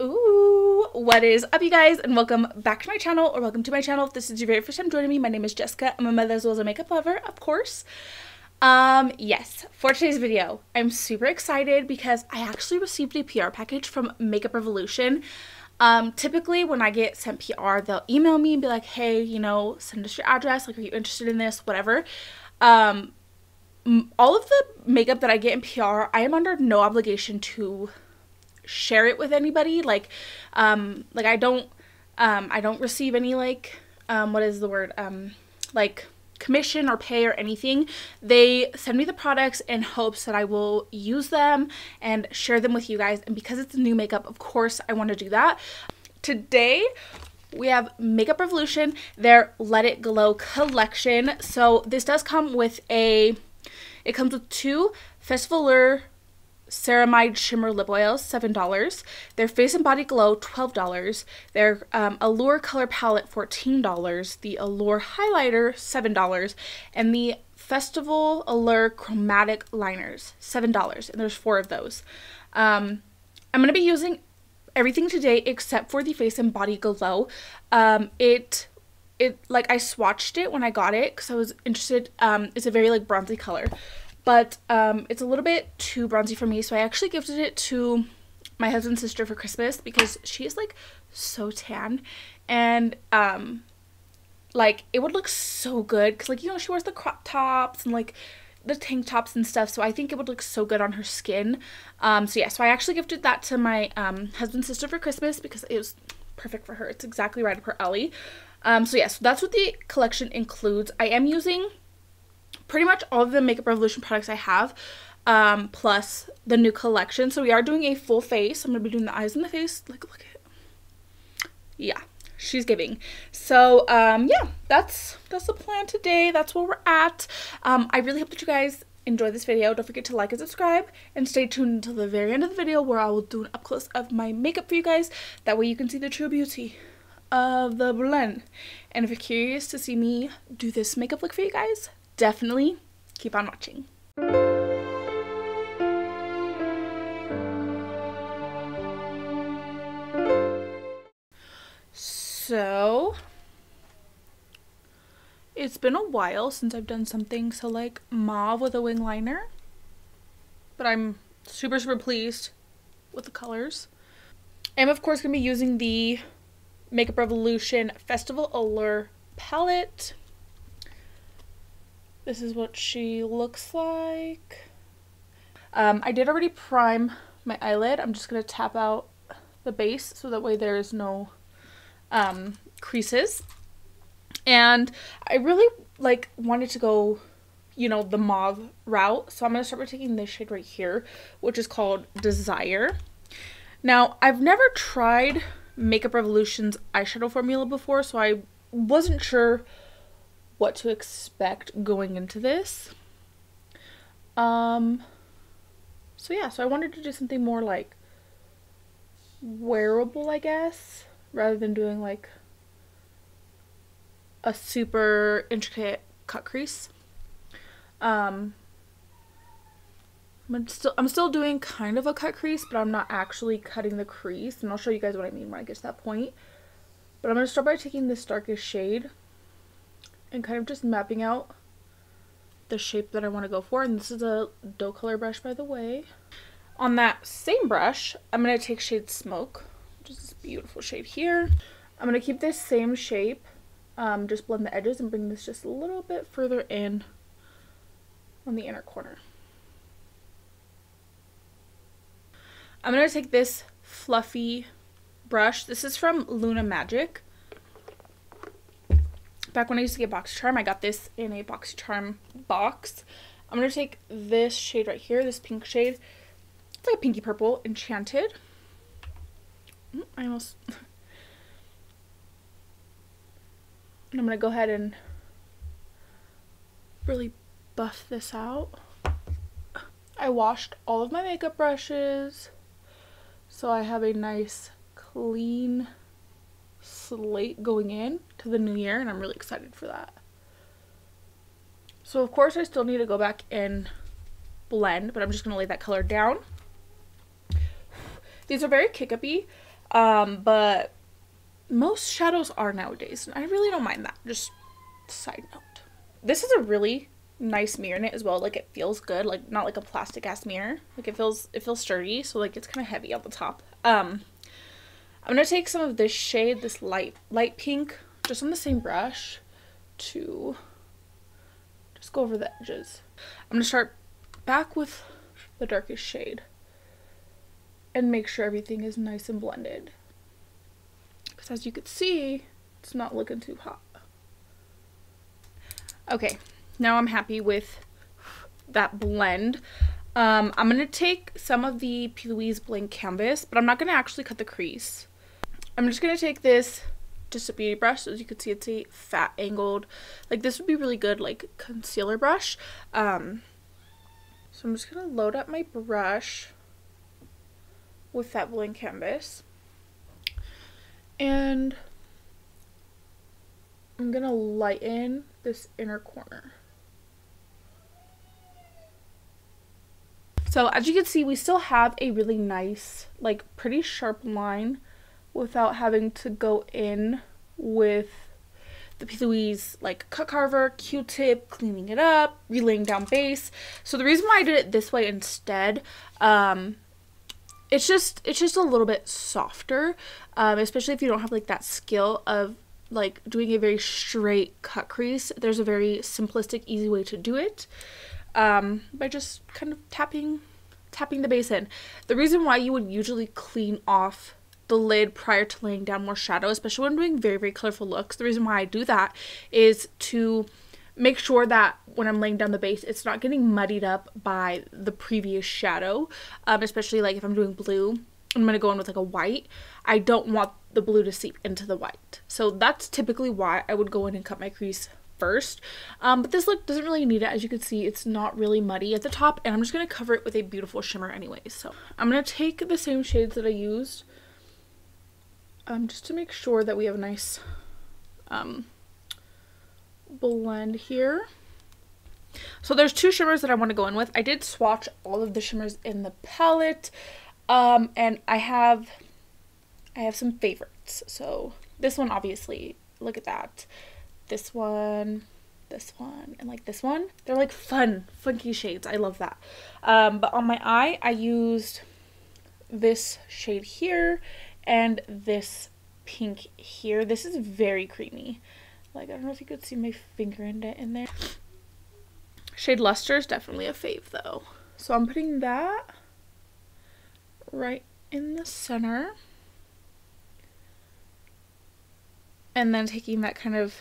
Ooh, what is up, you guys, and welcome back to my channel, or welcome to my channel if this is your very first time joining me. My name is Jessica. I'm a mother as well as a makeup lover, of course. Yes, for today's video, I'm super excited because I actually received a PR package from Makeup Revolution. Typically when I get sent PR, they'll email me and be like, hey, you know, send us your address, like, are you interested in this, whatever. All of the makeup that I get in PR, I am under no obligation to share it with anybody. I don't receive any commission or pay or anything. They send me the products in hopes that I will use them and share them with you guys, and because it's new makeup, of course I want to do that. Today we have Makeup Revolution, their Let It Glow collection. So this does come with it comes with two Festive Allure Ceramide Shimmer Lip Oils, $7. Their Face and Body Glow, $12. Their Allure Color Palette, $14. The Allure Highlighter, $7. And the Festive Allure Chromatic Liners, $7. And there's 4 of those. I'm going to be using everything today except for the Face and Body Glow. I swatched it when I got it because I was interested. It's a very bronzy color. But it's a little bit too bronzy for me, so I actually gifted it to my husband's sister for Christmas because she is so tan, and it would look so good because she wears the crop tops and the tank tops and stuff, so I think it would look so good on her skin. So I actually gifted that to my husband's sister for Christmas because it was perfect for her. It's exactly right up her alley. So that's what the collection includes. I am using pretty much all of the Makeup Revolution products I have, plus the new collection. So we are doing a full face. I'm going to be doing the eyes and the face. Look at it. Yeah, she's giving. So, that's the plan today. That's where we're at. I really hope that you guys enjoy this video. Don't forget to like and subscribe, and stay tuned until the very end of the video where I will do an up close of my makeup for you guys. That way you can see the true beauty of the blend. And if you're curious to see me do this makeup look for you guys, definitely keep on watching. So it's been a while since I've done something so mauve with a wing liner, but I'm super pleased with the colors. I'm of course going to be using the Makeup Revolution Festive Allure palette. This is what she looks like. I did already prime my eyelid. I'm just going to tap out the base so that way there's no creases. And I really wanted to go, the mauve route. So I'm going to start by taking this shade right here, which is called Desire. Now, I've never tried Makeup Revolution's eyeshadow formula before, so I wasn't sure what to expect going into this. So I wanted to do something more wearable, I guess, rather than doing a super intricate cut crease. I'm still doing kind of a cut crease, but I'm not actually cutting the crease, and I'll show you guys what I mean when I get to that point. But I'm going to start by taking this darkest shade and kind of just mapping out the shape that I want to go for. And this is a doe color brush, by the way. On that same brush, I'm going to take shade Smoke, which is this beautiful shade here. I'm going to keep this same shape, just blend the edges and bring this just a little bit further in on the inner corner. I'm going to take this fluffy brush. This is from Luna Magic. Back when I used to get BoxyCharm, I got this in a BoxyCharm box. I'm going to take this shade right here, this pink shade. It's like a pinky purple, Enchanted. And I'm going to go ahead and really buff this out. I washed all of my makeup brushes, so I have a nice clean slate going in to the new year, and I'm really excited for that. So of course I still need to go back and blend, but I'm just going to lay that color down. These are very kick-uppy. But most shadows are nowadays, and I really don't mind that. Just side note. This is a really nice mirror in it as well. Like, it feels good, like not like a plastic ass mirror. Like, it feels sturdy, so like it's kind of heavy on the top. I'm gonna take some of this shade, this light pink, just on the same brush to just go over the edges. I'm gonna start back with the darkest shade and make sure everything is nice and blended, because as you can see, it's not looking too hot. Okay, now I'm happy with that blend. I'm gonna take some of the P.Louise blank canvas, but I'm not gonna actually cut the crease. I'm just gonna take this, just a beauty brush. As you can see, it's a fat angled, like this would be really good like concealer brush. So I'm just gonna load up my brush with that blank canvas, and I'm gonna lighten this inner corner. So as you can see, we still have a really nice, like pretty sharp line without having to go in with the P.Louise like cut carver, Q-tip, cleaning it up, relaying down base. So the reason why I did it this way instead, it's just a little bit softer, especially if you don't have like that skill of like doing a very straight cut crease. There's a very simplistic, easy way to do it, by just kind of tapping the base in. The reason why you would usually clean off the lid prior to laying down more shadow, especially when I'm doing very, very colorful looks, the reason why I do that is to make sure that when I'm laying down the base, it's not getting muddied up by the previous shadow, especially like if I'm doing blue, I'm going to go in with like a white. I don't want the blue to seep into the white. So that's typically why I would go in and cut my crease first. But this look doesn't really need it. As you can see, it's not really muddy at the top, and I'm just going to cover it with a beautiful shimmer anyways. So I'm going to take the same shades that I used, just to make sure that we have a nice blend here. So there's two shimmers that I want to go in with. I did swatch all of the shimmers in the palette, and I have some favorites. So this one, obviously, look at that. This one, and like this one. They're like fun, funky shades. I love that. But on my eye, I used this shade here and this pink here. This is very creamy. Like, I don't know if you could see my finger indent in there. Shade Luster is definitely a fave though. So I'm putting that right in the center. And then taking that kind of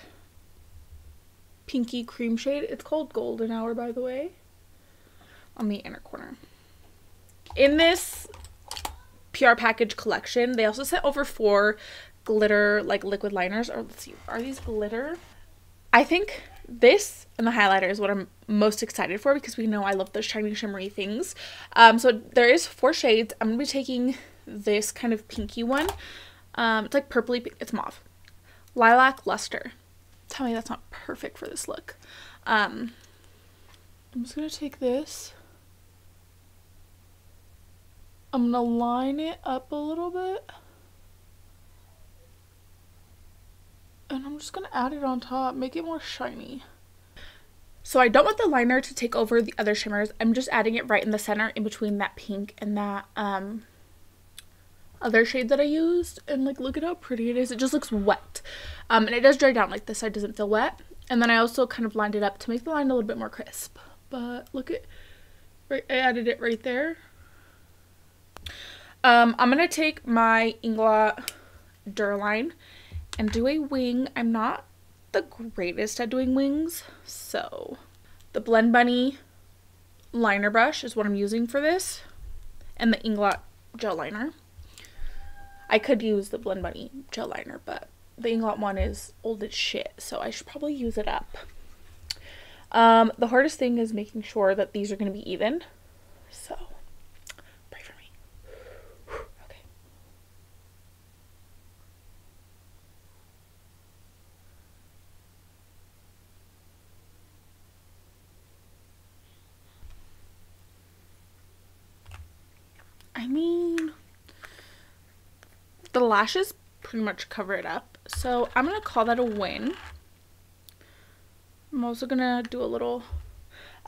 pinky cream shade. It's called Golden Hour, by the way, on the inner corner. In this PR package collection, they also sent over 4 glitter like liquid liners. Or let's see, are these glitter? I think this and the highlighter is what I'm most excited for, because we know I love those shiny shimmery things. So there is 4 shades. I'm gonna be taking this kind of pinky one. It's like purpley pink. It's mauve. Lilac Luster. Tell me that's not perfect for this look. I'm just gonna take this. I'm gonna line it up a little bit, and I'm just gonna add it on top, make it more shiny. So I don't want the liner to take over the other shimmers. I'm just adding it right in the center, in between that pink and that other shade that I used. And like, look at how pretty it is. It just looks wet, and it does dry down. Like, this side doesn't feel wet. And then I also kind of lined it up to make the line a little bit more crisp. But look at, right, I added it right there. I'm gonna take my Inglot Durline and do a wing. I'm not the greatest at doing wings, so the Blend Bunny liner brush is what I'm using for this, and the Inglot gel liner. I could use the Blend Bunny gel liner, but the Inglot one is old as shit, so I should probably use it up. The hardest thing is making sure that these are going to be even, so pray for me. Okay. I mean, the lashes pretty much cover it up. So I'm going to call that a win. I'm also going to do a little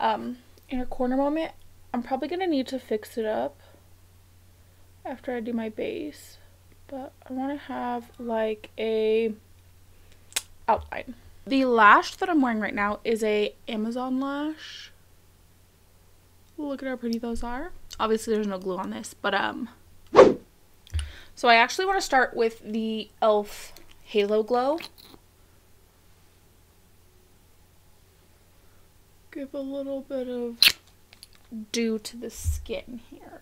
inner corner moment. I'm probably going to need to fix it up after I do my base. But I want to have like a outline. The lash that I'm wearing right now is a Amazon lash. Look at how pretty those are. Obviously there's no glue on this, but so I actually want to start with the e.l.f. Halo Glow. Give a little bit of dew to the skin here.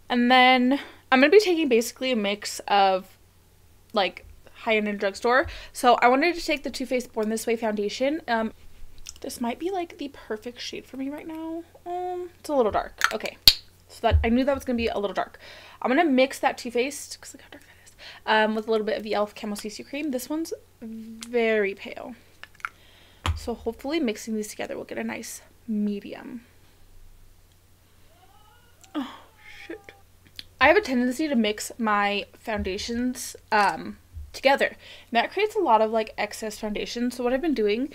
And then I'm going to be taking basically a mix of like high-end in drugstore. So I wanted to take the TooFaced Born This Way foundation. This might be like the perfect shade for me right now. It's a little dark. Okay, so that I knew that was going to be a little dark. I'm going to mix that TooFaced, because look how dark that is, with a little bit of the e.l.f. Camo CC Cream. This one's very pale. So hopefully mixing these together will get a nice medium. Oh, shit. I have a tendency to mix my foundations together. And that creates a lot of like excess foundation. So what I've been doing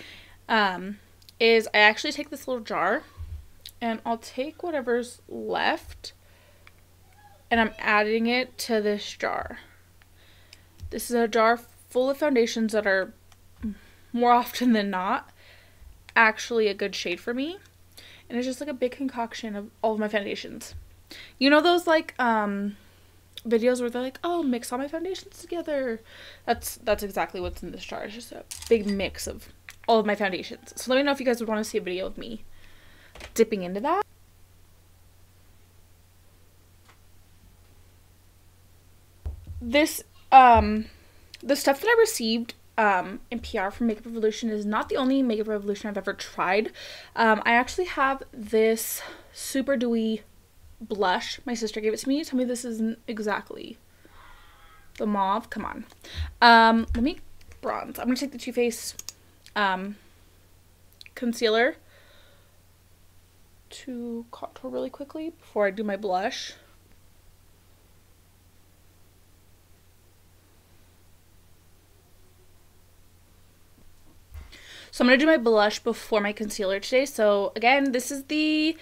is I actually take this little jar and I'll take whatever's left and I'm adding it to this jar. This is a jar full of foundations that are more often than not actually a good shade for me. And it's just like a big concoction of all of my foundations. You know those like videos where they're like, oh, mix all my foundations together? That's exactly what's in this jar. It's just a big mix of all of my foundations. So let me know if you guys would want to see a video of me dipping into that. This the stuff that I received in PR from Makeup Revolution is not the only Makeup Revolution I've ever tried. I actually have this super dewy blush. My sister gave it to me. Tell me this isn't exactly the mauve. Come on. Let me bronze. I'm gonna take the Too Faced concealer to contour really quickly before I do my blush. So I'm going to do my blush before my concealer today. So again, this is the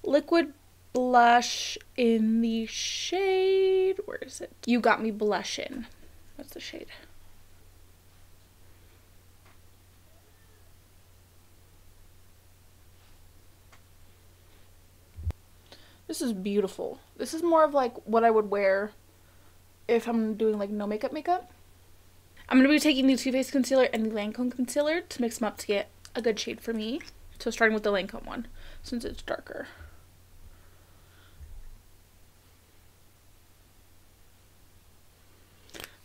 liquid blush in the shade, where is it? You Got Me Blushin'. That's the shade. This is beautiful. This is more of like what I would wear if I'm doing like no makeup. I'm going to be taking the Too Faced concealer and the Lancome concealer to mix them up to get a good shade for me. So starting with the Lancome one, since it's darker.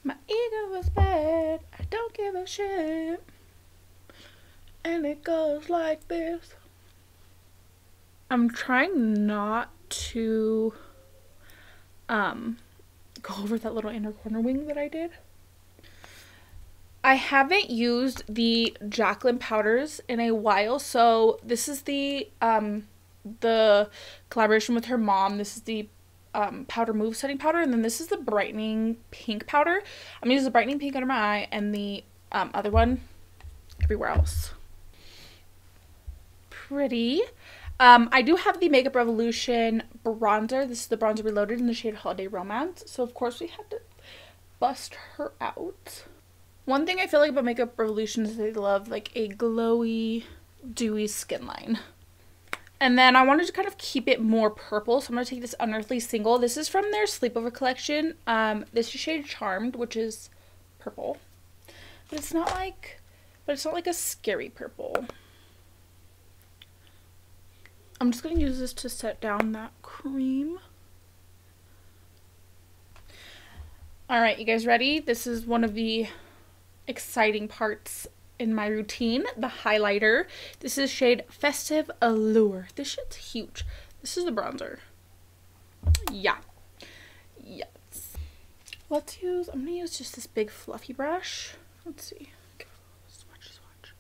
My ego is bad, I don't give a shit. And it goes like this. I'm trying not to go over that little inner corner wing that I did. I haven't used the Jaclyn powders in a while, so this is the collaboration with her mom. This is the powder Mauve setting powder, and then this is the Brightening Pink powder. I'm gonna use the Brightening Pink under my eye and the other one everywhere else. Pretty. I do have the Makeup Revolution bronzer. This is the Bronzer Reloaded in the shade Holiday Romance, so of course we had to bust her out. One thing I feel like about Makeup Revolution is they love like a glowy, dewy skin line. And then I wanted to kind of keep it more purple, so I'm going to take this Unearthly Single. This is from their Sleepover collection. This is shade Charmed, which is purple. But it's not like a scary purple. I'm just going to use this to set down that cream. Alright, you guys ready? This is one of the exciting parts in my routine, the highlighter. This is shade Festive Allure. This shit's huge. This is the bronzer. Yeah. Yes. I'm gonna use just this big fluffy brush. Let's see. Swatch.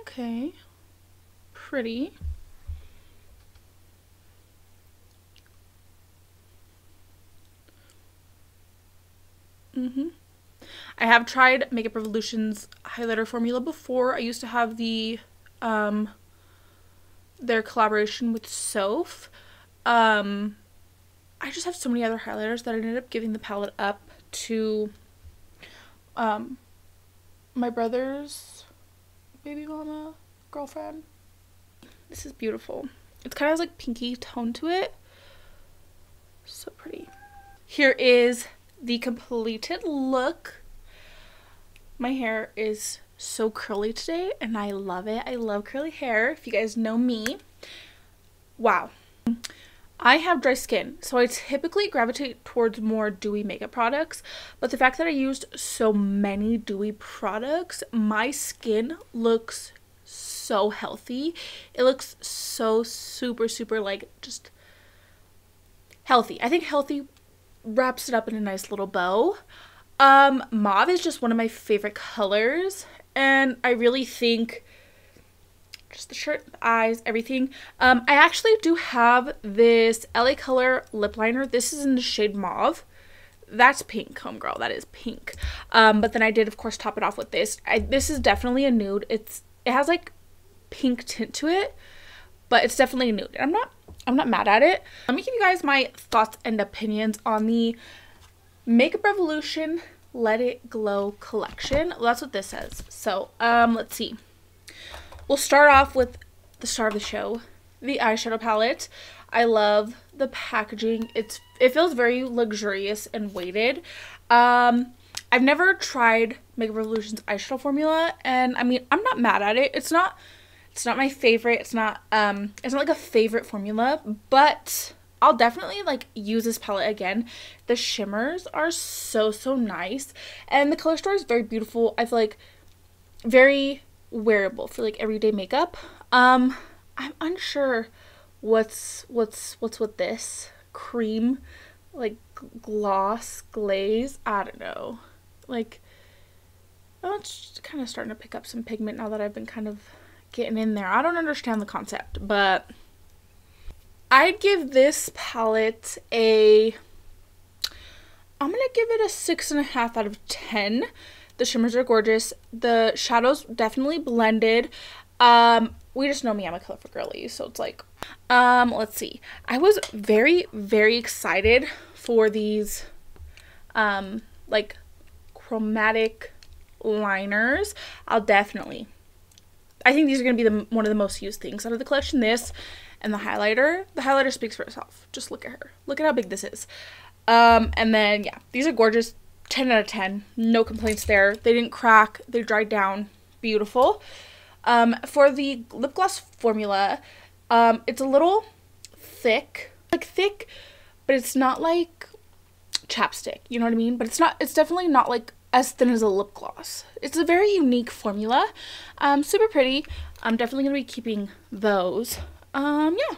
Okay. Pretty. I have tried Makeup Revolution's highlighter formula before. I used to have the their collaboration with Soph. I just have so many other highlighters that I ended up giving the palette up to my brother's baby mama girlfriend. This is beautiful. It kind of has like pinky tone to it. So pretty. Here is the completed look. My hair is so curly today and I love it. I love curly hair, if you guys know me. Wow. I have dry skin, so I typically gravitate towards more dewy makeup products, but the fact that I used so many dewy products, my skin looks so healthy. It looks so super like just healthy. I think healthy wraps it up in a nice little bow. Mauve is just one of my favorite colors, and I really think just the shirt, the eyes, everything. I actually do have this LA Color lip liner. This is in the shade Mauve. That's pink, homegirl. That is pink. But then I did, of course, top it off with this. This is definitely a nude. It has like pink tint to it, but it's definitely a nude. I'm not mad at it. Let me give you guys my thoughts and opinions on the Makeup Revolution Let It Glow collection. Well, that's what this says. So, let's see. We'll start off with the star of the show, the eyeshadow palette. I love the packaging. It feels very luxurious and weighted. I've never tried Makeup Revolution's eyeshadow formula, and I mean, I'm not mad at it. It's not my favorite. It's not like a favorite formula, but I'll definitely like use this palette again. The shimmers are so nice, and the color story is very beautiful. I feel like very wearable for like everyday makeup. I'm unsure what's with this cream, like gloss glaze. I don't know. Like, oh, it's kind of starting to pick up some pigment now that I've been kind of getting in there. I don't understand the concept, but I'd give this palette I'm gonna give it a 6.5 out of 10. The shimmers are gorgeous. The shadows definitely blended. We just know me, I'm a colorful girly, so it's like, let's see. I was very excited for these, like, chromatic liners. I think these are going to be one of the most used things out of the collection. This and the highlighter. The highlighter speaks for itself. Just look at her. Look at how big this is. And then, yeah, these are gorgeous. 10 out of 10. No complaints there. They didn't crack. They dried down. Beautiful. For the lip gloss formula, it's a little thick. Like thick, but it's not like chapstick. You know what I mean? But it's definitely not like as thin as a lip gloss. It's a very unique formula. Super pretty. I'm definitely going to be keeping those. Yeah.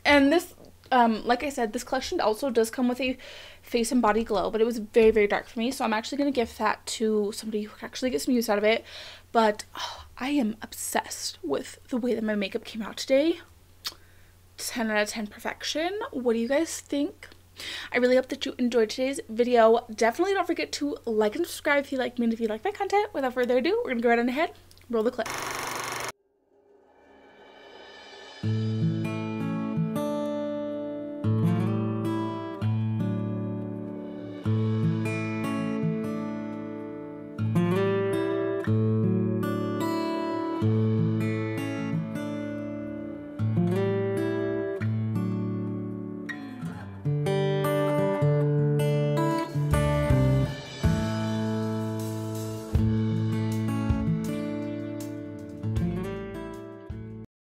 And this, like I said, this collection also does come with a face and body glow, but it was very dark for me, so I'm actually going to gift that to somebody who can actually get some use out of it. But I am obsessed with the way that my makeup came out today. 10 out of 10 perfection. What do you guys think? I really hope that you enjoyed today's video. Definitely don't forget to like and subscribe if you like me and if you like my content. Without further ado, we're going to go right on ahead, roll the clip.